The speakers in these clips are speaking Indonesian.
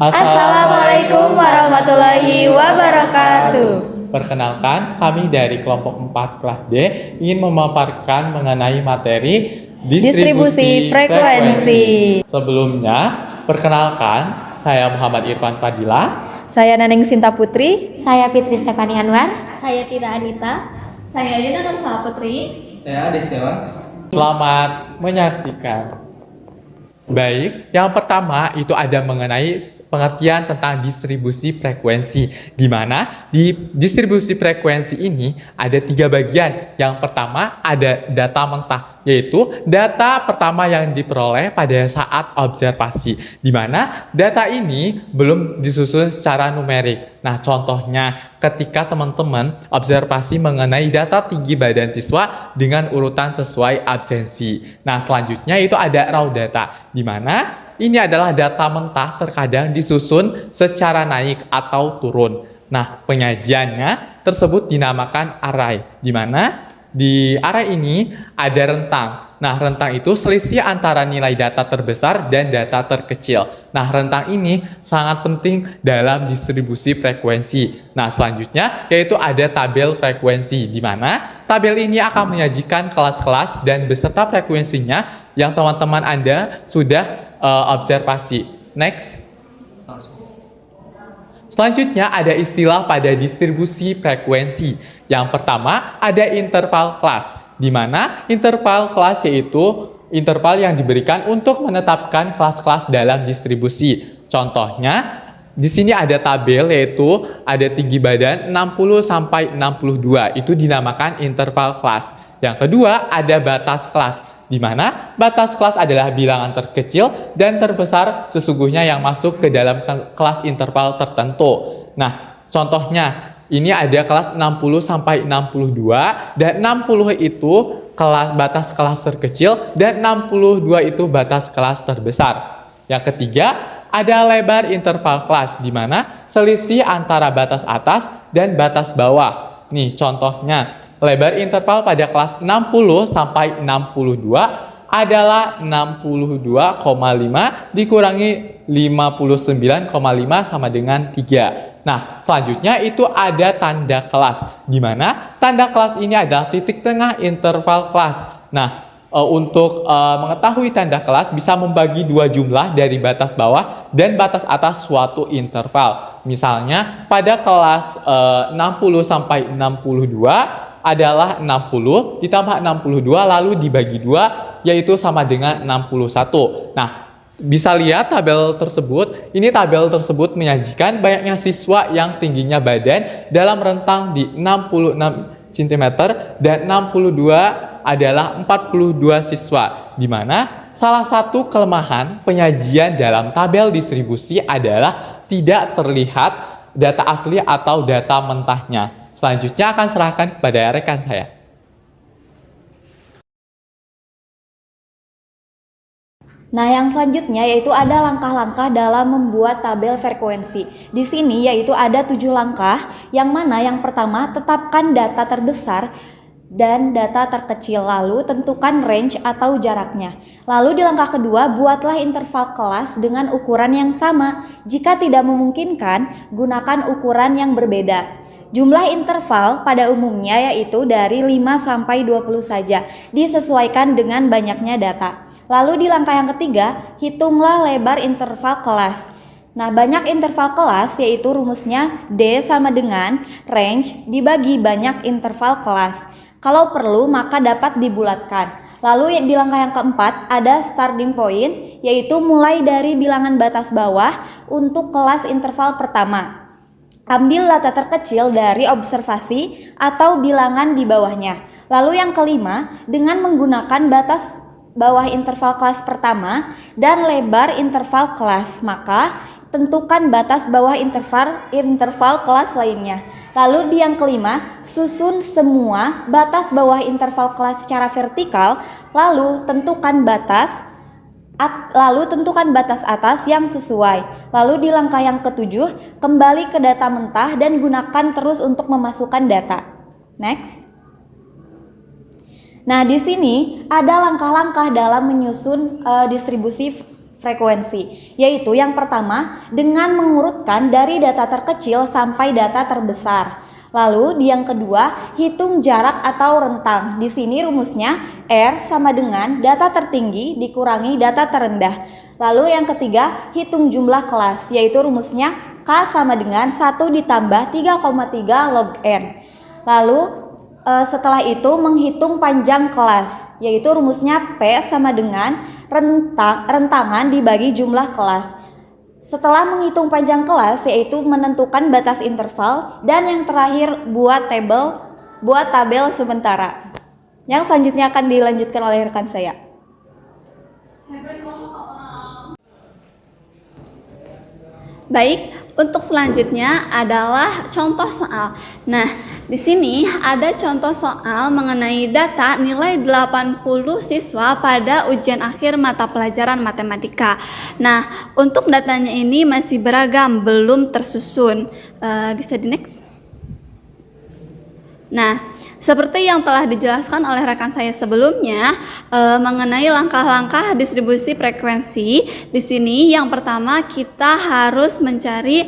Assalamualaikum warahmatullahi wabarakatuh. Perkenalkan, kami dari kelompok 4 kelas D ingin memaparkan mengenai materi Distribusi frekuensi. Sebelumnya, perkenalkan, saya Muhammad Irfan Fadilah. Saya Naneng Sinta Putri. Saya Fitri Stefani Anwar. Saya Tina Anita. Saya Yuna Nursala Putri. Saya Adi Setiawan. Selamat menyaksikan. Baik, yang pertama itu ada mengenai pengertian tentang distribusi frekuensi, di mana di distribusi frekuensi ini ada 3 bagian. Yang pertama ada data mentah, yaitu data pertama yang diperoleh pada saat observasi, di mana data ini belum disusun secara numerik. Nah, contohnya ketika teman-teman observasi mengenai data tinggi badan siswa dengan urutan sesuai absensi. Nah, selanjutnya itu ada raw data, di mana ini adalah data mentah terkadang disusun secara naik atau turun. Nah, penyajiannya tersebut dinamakan array, di mana di array ini ada rentang. Nah, rentang itu selisih antara nilai data terbesar dan data terkecil. Nah, rentang ini sangat penting dalam distribusi frekuensi. Nah, selanjutnya yaitu ada tabel frekuensi, di mana tabel ini akan menyajikan kelas-kelas dan beserta frekuensinya yang teman-teman Anda sudah observasi. Next. Selanjutnya ada istilah pada distribusi frekuensi. Yang pertama ada interval kelas, di mana interval kelas yaitu interval yang diberikan untuk menetapkan kelas-kelas dalam distribusi. Contohnya di sini ada tabel yaitu ada tinggi badan 60 sampai 62, itu dinamakan interval kelas. Yang kedua ada batas kelas, di mana batas kelas adalah bilangan terkecil dan terbesar sesungguhnya yang masuk ke dalam kelas interval tertentu. Nah, contohnya ini ada kelas 60 sampai 62 dan 60 itu batas kelas terkecil dan 62 itu batas kelas terbesar. Yang ketiga ada lebar interval kelas, di mana selisih antara batas atas dan batas bawah. Nih contohnya, lebar interval pada kelas 60 sampai 62 adalah 62,5 dikurangi 59,5 sama dengan 3. Nah, selanjutnya itu ada tanda kelas, di mana tanda kelas ini adalah titik tengah interval kelas. Nah, untuk mengetahui tanda kelas bisa membagi 2 jumlah dari batas bawah dan batas atas suatu interval. Misalnya pada kelas 60 sampai 62 adalah 60 ditambah 62 lalu dibagi 2 yaitu sama dengan 61. Nah, bisa lihat tabel tersebut. Ini tabel tersebut menyajikan banyaknya siswa yang tingginya badan dalam rentang di 66 cm dan 62 adalah 42 siswa, di mana salah satu kelemahan penyajian dalam tabel distribusi adalah tidak terlihat data asli atau data mentahnya. Selanjutnya akan serahkan kepada rekan saya. Nah, yang selanjutnya yaitu ada langkah-langkah dalam membuat tabel frekuensi. Di sini yaitu ada 7 langkah, yang mana yang pertama tetapkan data terbesar dan data terkecil, lalu tentukan range atau jaraknya. Lalu di langkah kedua, buatlah interval kelas dengan ukuran yang sama. Jika tidak memungkinkan, gunakan ukuran yang berbeda. Jumlah interval pada umumnya yaitu dari 5 sampai 20 saja, disesuaikan dengan banyaknya data. Lalu di langkah yang ketiga, hitunglah lebar interval kelas. Nah, banyak interval kelas yaitu rumusnya D sama dengan range dibagi banyak interval kelas. Kalau perlu maka dapat dibulatkan. Lalu di langkah yang keempat ada starting point, yaitu mulai dari bilangan batas bawah untuk kelas interval pertama. Ambil data terkecil dari observasi atau bilangan di bawahnya. Lalu yang kelima, dengan menggunakan batas bawah interval kelas pertama dan lebar interval kelas, maka tentukan batas bawah interval kelas lainnya. Lalu di yang kelima, susun semua batas bawah interval kelas secara vertikal, lalu tentukan batas atas yang sesuai. Lalu di langkah yang ketujuh, kembali ke data mentah dan gunakan terus untuk memasukkan data. Next. Nah, di sini ada langkah-langkah dalam menyusun distribusi frekuensi, yaitu yang pertama dengan mengurutkan dari data terkecil sampai data terbesar. Lalu yang kedua, hitung jarak atau rentang. Di sini rumusnya R sama dengan data tertinggi dikurangi data terendah. Lalu yang ketiga, hitung jumlah kelas, yaitu rumusnya K sama dengan 1 ditambah 3,3 log N. Lalu setelah itu menghitung panjang kelas, yaitu rumusnya P sama dengan rentangan dibagi jumlah kelas. Setelah menghitung panjang kelas, yaitu menentukan batas interval, dan yang terakhir buat tabel sementara. Yang selanjutnya akan dilanjutkan oleh rekan saya. Baik, untuk selanjutnya adalah contoh soal. Nah, di sini ada contoh soal mengenai data nilai 80 siswa pada ujian akhir mata pelajaran matematika. Nah, untuk datanya ini masih beragam, belum tersusun. Bisa di next? Nah, seperti yang telah dijelaskan oleh rekan saya sebelumnya mengenai langkah-langkah distribusi frekuensi, di sini yang pertama kita harus mencari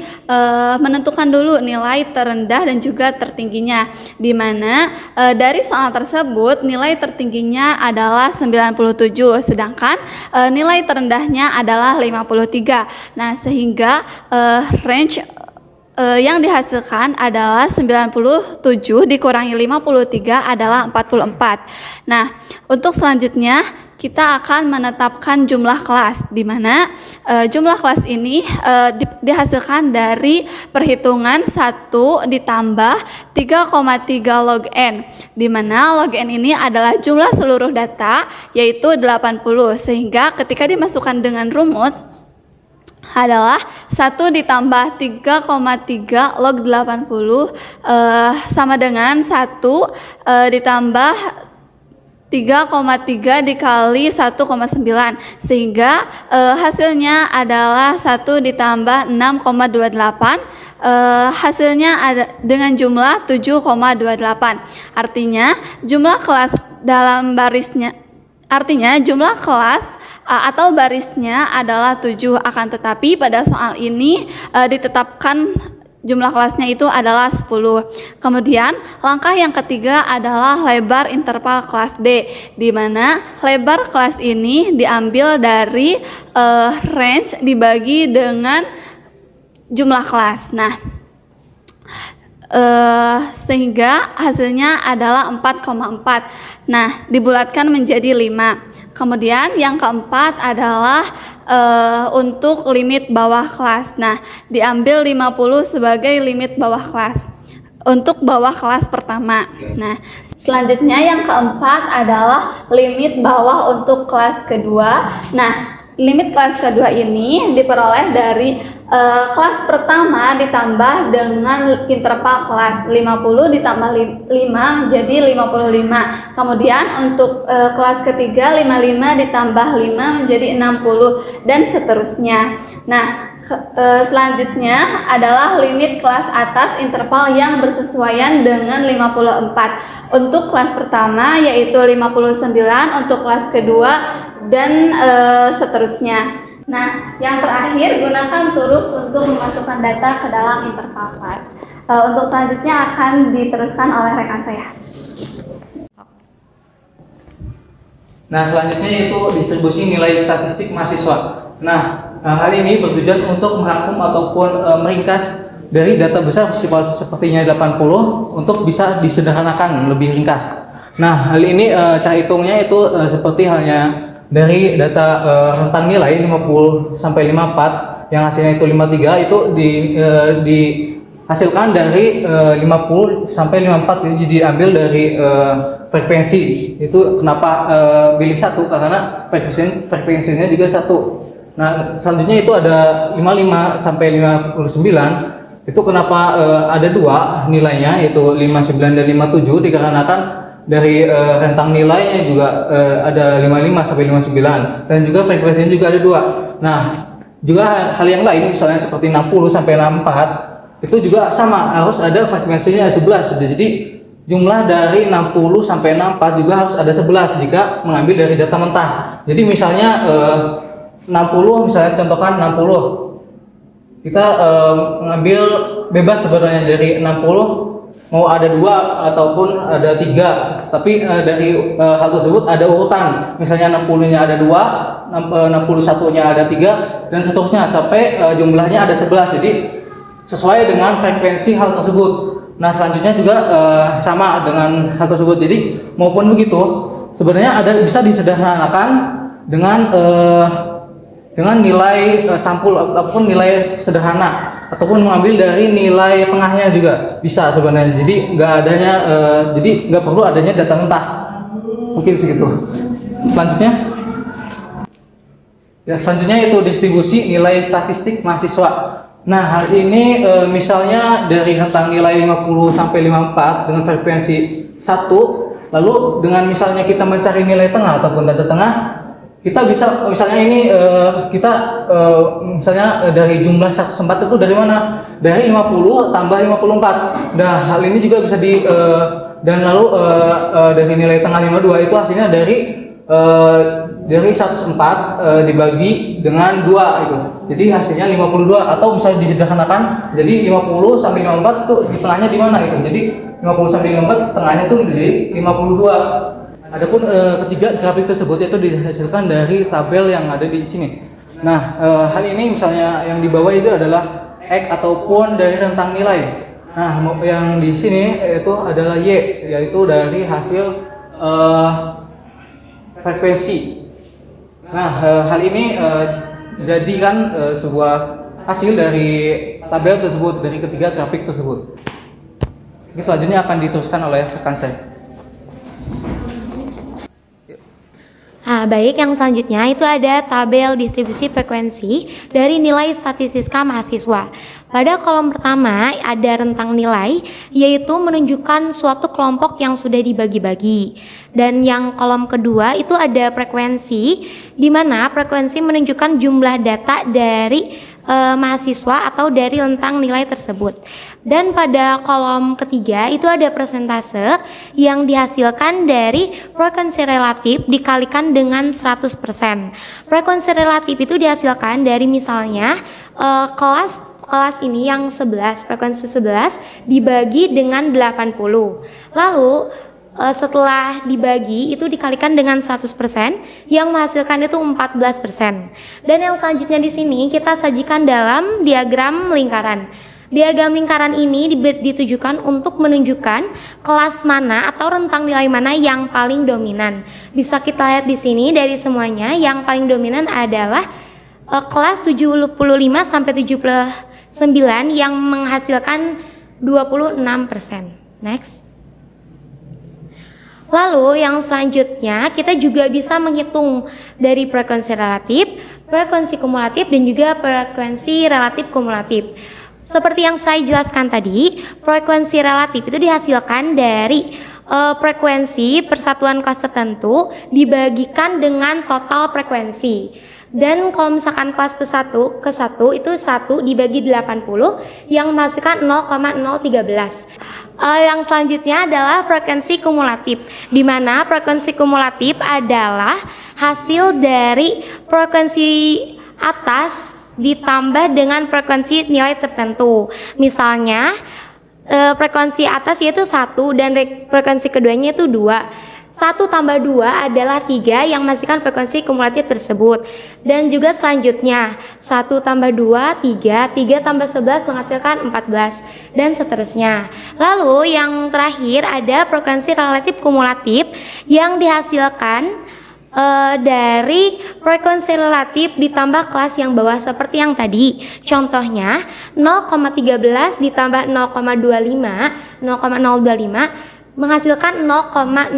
menentukan dulu nilai terendah dan juga tertingginya, di mana dari soal tersebut nilai tertingginya adalah 97, sedangkan nilai terendahnya adalah 53. Nah, sehingga range yang dihasilkan adalah 97 dikurangi 53 adalah 44. Nah, untuk selanjutnya kita akan menetapkan jumlah kelas, di mana jumlah kelas ini dihasilkan dari perhitungan 1 ditambah 3,3 log N, di mana log N ini adalah jumlah seluruh data, yaitu 80, sehingga ketika dimasukkan dengan rumus adalah 1 ditambah 3,3 log 80 sama dengan 1 ditambah 3,3 dikali 1,9, sehingga hasilnya adalah 1 ditambah 6,28, hasilnya ada dengan jumlah 7,28. Artinya jumlah kelas dalam barisnya, artinya jumlah kelas atau barisnya adalah 7, akan tetapi pada soal ini ditetapkan jumlah kelasnya itu adalah 10. Kemudian langkah yang ketiga adalah lebar interval kelas D, di mana lebar kelas ini diambil dari range dibagi dengan jumlah kelas. Nah, sehingga hasilnya adalah 4,4. Nah, dibulatkan menjadi 5. Kemudian yang keempat adalah untuk limit bawah kelas. Nah, diambil 50 sebagai limit bawah kelas untuk bawah kelas pertama. Nah, selanjutnya yang keempat adalah limit bawah untuk kelas kedua. Nah, limit kelas kedua ini diperoleh dari kelas pertama ditambah dengan interval kelas 50 ditambah 5 menjadi 55. Kemudian untuk kelas ketiga 55 ditambah 5 menjadi 60 dan seterusnya. Nah, selanjutnya adalah limit kelas atas interval yang bersesuaian dengan 54. Untuk kelas pertama yaitu 59, untuk kelas kedua dan seterusnya. Nah, yang terakhir gunakan turus untuk memasukkan data ke dalam interval kelas. Untuk selanjutnya akan diteruskan oleh rekan saya. Nah, selanjutnya yaitu distribusi nilai statistik mahasiswa. Nah, hal ini bertujuan untuk merangkum ataupun meringkas dari data besar sepertinya 80 untuk bisa disederhanakan lebih ringkas. Nah, hal ini cara hitungnya itu seperti halnya dari data rentang nilai 50 sampai 54 yang hasilnya itu 53 itu dihasilkan dari 50 sampai 54, jadi diambil dari frekuensi. Itu kenapa pilih 1, karena frekuensinya juga 1. Nah, selanjutnya itu ada 55 sampai 59. Itu kenapa ada 2 nilainya, yaitu 59 dan 57, dikarenakan dari rentang nilainya juga ada 55 sampai 59 dan juga frekuensinya juga ada 2. Nah, juga hal yang lain misalnya seperti 60 sampai 64 itu juga sama, harus ada frekuensinya 11. Jadi jumlah dari 60 sampai 64 juga harus ada 11 jika mengambil dari data mentah. Jadi misalnya 60 misalnya contohkan 60. Kita ngambil bebas sebenarnya dari 60 mau ada 2 ataupun ada 3, tapi dari hal tersebut ada urutan, misalnya 60-nya ada 2, 61-nya ada 3, dan seterusnya sampai jumlahnya ada 11. Jadi sesuai dengan frekuensi hal tersebut. Nah selanjutnya juga sama dengan hal tersebut. Jadi maupun begitu sebenarnya bisa disederhanakan dengan nilai sampul ataupun nilai sederhana, ataupun mengambil dari nilai tengahnya juga bisa sebenarnya. Jadi nggak perlu adanya data mentah. Mungkin segitu. Selanjutnya itu distribusi nilai statistik mahasiswa. Nah hal ini misalnya dari rentang nilai 50 sampai 54 dengan frekuensi 1, lalu dengan misalnya kita mencari nilai tengah ataupun data tengah, kita bisa misalnya ini misalnya dari jumlah tempat itu dari mana? Dari 50 tambah 54. Nah, hal ini juga bisa dan lalu dari nilai tengah 52 itu hasilnya dari 104 dibagi dengan 2 itu. Jadi hasilnya 52, atau bisa disederhanakan jadi 50 sampai 54 itu di tengahnya di mana gitu. Jadi 50 sampai 54 tengahnya itu di 52. Adapun ketiga grafik tersebut itu dihasilkan dari tabel yang ada di sini. Nah, hal ini misalnya yang di bawah itu adalah X ataupun dari rentang nilai. Nah, yang di sini itu adalah Y, yaitu dari hasil frekuensi. Nah, hal ini jadikan sebuah hasil dari tabel tersebut, dari ketiga grafik tersebut. Ini selanjutnya akan diteruskan oleh rekan saya. Baik, yang selanjutnya itu ada tabel distribusi frekuensi dari nilai statistika mahasiswa. Pada kolom pertama ada rentang nilai, yaitu menunjukkan suatu kelompok yang sudah dibagi-bagi. Dan yang kolom kedua itu ada frekuensi, di mana frekuensi menunjukkan jumlah data dari mahasiswa atau dari rentang nilai tersebut. Dan pada kolom ketiga itu ada persentase yang dihasilkan dari frekuensi relatif dikalikan dengan 100%. Frekuensi relatif itu dihasilkan dari misalnya kelas ini yang 11, frekuensi 11 dibagi dengan 80. Lalu setelah dibagi itu dikalikan dengan 100%, yang menghasilkan itu 14%. Dan yang selanjutnya di sini kita sajikan dalam diagram lingkaran. Diagram lingkaran ini ditujukan untuk menunjukkan kelas mana atau rentang nilai mana yang paling dominan. Bisa kita lihat di sini dari semuanya yang paling dominan adalah kelas 75 sampai 79 yang menghasilkan 26%. Next. Lalu yang selanjutnya kita juga bisa menghitung dari frekuensi relatif, frekuensi kumulatif, dan juga frekuensi relatif kumulatif. Seperti yang saya jelaskan tadi, frekuensi relatif itu dihasilkan dari frekuensi persatuan kelas tertentu dibagikan dengan total frekuensi. Dan kalau misalkan kelas ke 1 itu 1 dibagi 80 yang menghasilkan 0,013. Yang selanjutnya adalah frekuensi kumulatif, di mana frekuensi kumulatif adalah hasil dari frekuensi atas ditambah dengan frekuensi nilai tertentu. Misalnya frekuensi atas yaitu 1 dan frekuensi keduanya itu 2. 1 tambah 2 adalah 3 yang menghasilkan frekuensi kumulatif tersebut. Dan juga selanjutnya 1 tambah 2, 3 tambah 11 menghasilkan 14, dan seterusnya. Lalu yang terakhir ada frekuensi relatif kumulatif yang dihasilkan dari frekuensi relatif ditambah kelas yang bawah seperti yang tadi. Contohnya 0,13 ditambah 0,25 menghasilkan 0,038,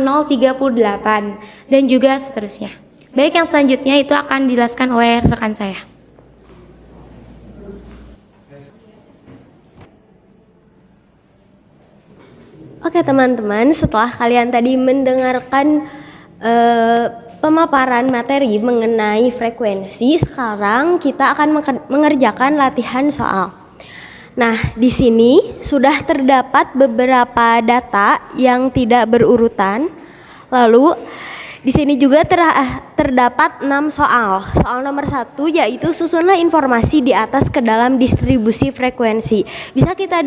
dan juga seterusnya. Baik, yang selanjutnya itu akan dijelaskan oleh rekan saya. Oke teman-teman, setelah kalian tadi mendengarkan pemaparan materi mengenai frekuensi, sekarang kita akan mengerjakan latihan soal. Nah, di sini sudah terdapat beberapa data yang tidak berurutan. Lalu Di sini juga terdapat 6 soal. Soal nomor 1 yaitu susunlah informasi di atas ke dalam distribusi frekuensi. Bisa kita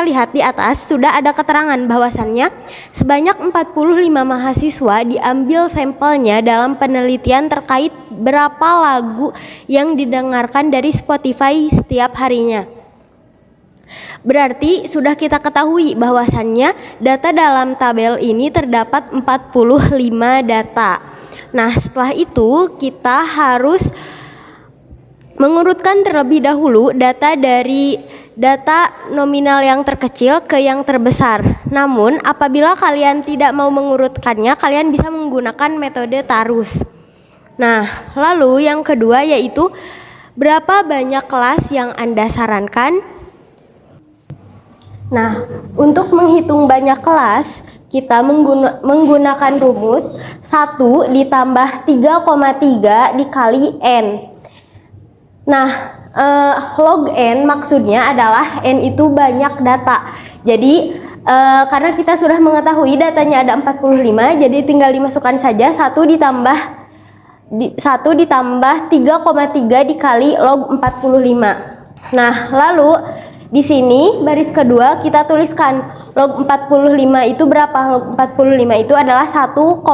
lihat di atas sudah ada keterangan bahwasannya sebanyak 45 mahasiswa diambil sampelnya dalam penelitian terkait berapa lagu yang didengarkan dari Spotify setiap harinya. Berarti sudah kita ketahui bahwasannya data dalam tabel ini terdapat 45 data. Nah, setelah itu kita harus mengurutkan terlebih dahulu data dari data nominal yang terkecil ke yang terbesar. Namun, apabila kalian tidak mau mengurutkannya, kalian bisa menggunakan metode tarus. Nah, lalu yang kedua yaitu berapa banyak kelas yang Anda sarankan? Nah, untuk menghitung banyak kelas, kita menggunakan rumus 1 ditambah 3,3 dikali N. Nah, log N maksudnya adalah N itu banyak data. Jadi, karena kita sudah mengetahui datanya ada 45, jadi tinggal dimasukkan saja 1 ditambah 3,3 dikali log 45. Nah, lalu di sini baris kedua kita tuliskan log 45 itu berapa? Log 45 itu adalah 1,6.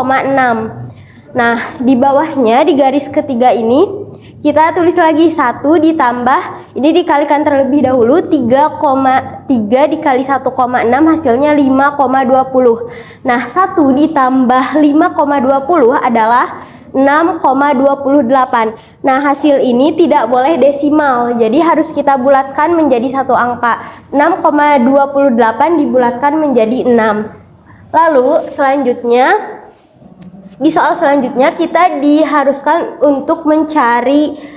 Nah, di bawahnya di garis ketiga ini kita tulis lagi 1 ditambah, ini dikalikan terlebih dahulu, 3,3 dikali 1,6 hasilnya 5,20. Nah, 1 ditambah 5,20 adalah 6,28. Nah, hasil ini tidak boleh desimal, jadi harus kita bulatkan menjadi satu angka. 6,28 dibulatkan menjadi 6. Lalu selanjutnya, di soal selanjutnya kita diharuskan untuk mencari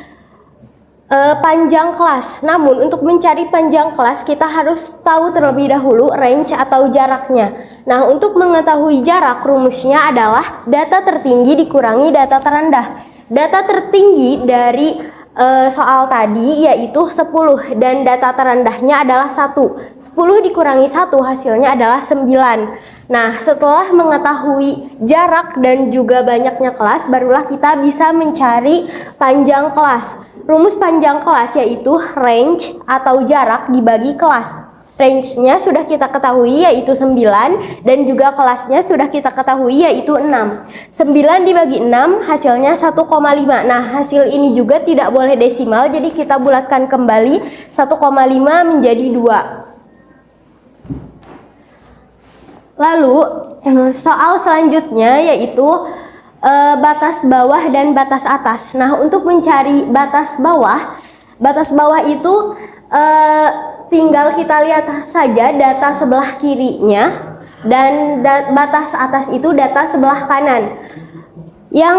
panjang kelas. Namun untuk mencari panjang kelas kita harus tahu terlebih dahulu range atau jaraknya. Nah, untuk mengetahui jarak rumusnya adalah data tertinggi dikurangi data terendah. Data tertinggi dari soal tadi yaitu 10 dan data terendahnya adalah 1. 10 dikurangi 1 hasilnya adalah 9. Nah, setelah mengetahui jarak dan juga banyaknya kelas, barulah kita bisa mencari panjang kelas. Rumus panjang kelas yaitu range atau jarak dibagi kelas. Range-nya sudah kita ketahui yaitu 9 dan juga kelasnya sudah kita ketahui yaitu 6. 9 dibagi 6 hasilnya 1,5. Nah, hasil ini juga tidak boleh desimal, jadi kita bulatkan kembali 1,5 menjadi 2. Lalu soal selanjutnya yaitu batas bawah dan batas atas. Nah, untuk mencari batas bawah itu tinggal kita lihat saja data sebelah kirinya dan batas atas itu data sebelah kanan. Yang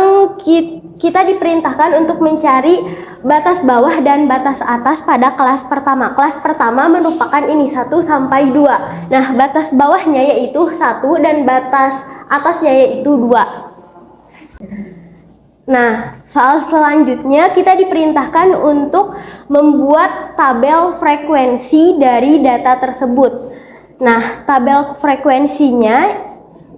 kita diperintahkan untuk mencari batas bawah dan batas atas pada kelas pertama. Kelas pertama merupakan ini 1 sampai 2. Nah, batas bawahnya yaitu 1 dan batas atasnya yaitu 2. Nah, soal selanjutnya kita diperintahkan untuk membuat tabel frekuensi dari data tersebut. Nah, tabel frekuensinya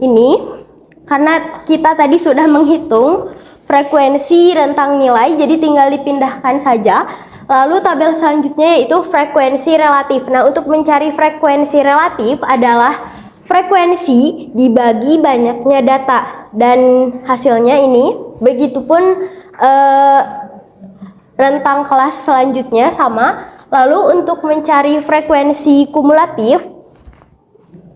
ini karena kita tadi sudah menghitung frekuensi rentang nilai, jadi tinggal dipindahkan saja. Lalu tabel selanjutnya yaitu frekuensi relatif. Nah, untuk mencari frekuensi relatif adalah frekuensi dibagi banyaknya data dan hasilnya ini. Begitupun rentang kelas selanjutnya sama. Lalu untuk mencari frekuensi kumulatif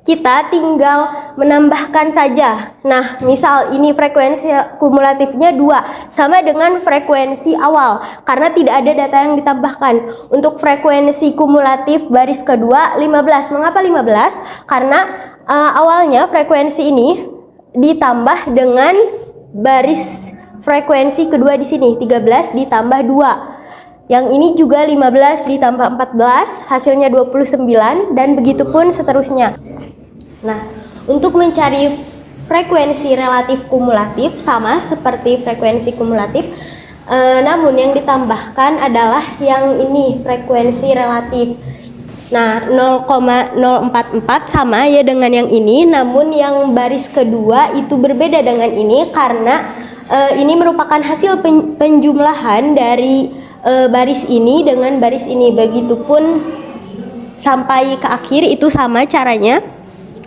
kita tinggal menambahkan saja. Nah, misal ini frekuensi kumulatifnya 2 sama dengan frekuensi awal karena tidak ada data yang ditambahkan. Untuk frekuensi kumulatif baris kedua 15. Mengapa 15? Karena awalnya frekuensi ini ditambah dengan baris frekuensi kedua di sini 13 ditambah 2. Yang ini juga 15 ditambah 14 hasilnya 29 dan begitupun seterusnya. Nah, untuk mencari frekuensi relatif kumulatif sama seperti frekuensi kumulatif, namun yang ditambahkan adalah yang ini frekuensi relatif. Nah, 0,044 sama ya dengan yang ini, namun yang baris kedua itu berbeda dengan ini karena ini merupakan hasil penjumlahan dari baris ini dengan baris ini. Begitupun sampai ke akhir itu sama caranya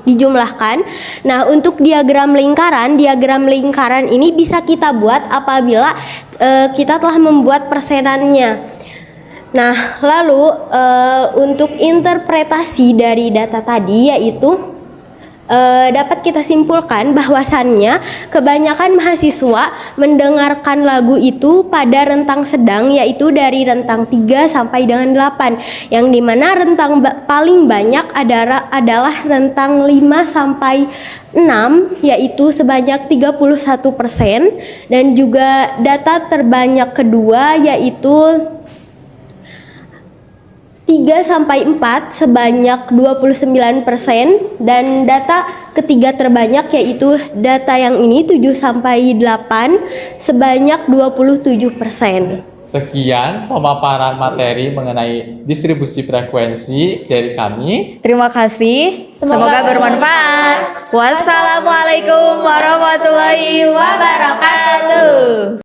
dijumlahkan. Nah, untuk diagram lingkaran ini bisa kita buat apabila kita telah membuat persenannya. Nah, lalu untuk interpretasi dari data tadi yaitu dapat kita simpulkan bahwasannya kebanyakan mahasiswa mendengarkan lagu itu pada rentang sedang, yaitu dari rentang 3 sampai dengan 8, yang dimana rentang paling banyak adalah rentang 5 sampai 6, yaitu sebanyak 31%, dan juga data terbanyak kedua yaitu 3 sampai 4 sebanyak 29%, dan data ketiga terbanyak yaitu data yang ini 7 sampai 8 sebanyak 27%. Sekian pemaparan materi mengenai distribusi frekuensi dari kami. Terima kasih. Semoga bermanfaat. Wassalamualaikum warahmatullahi wabarakatuh.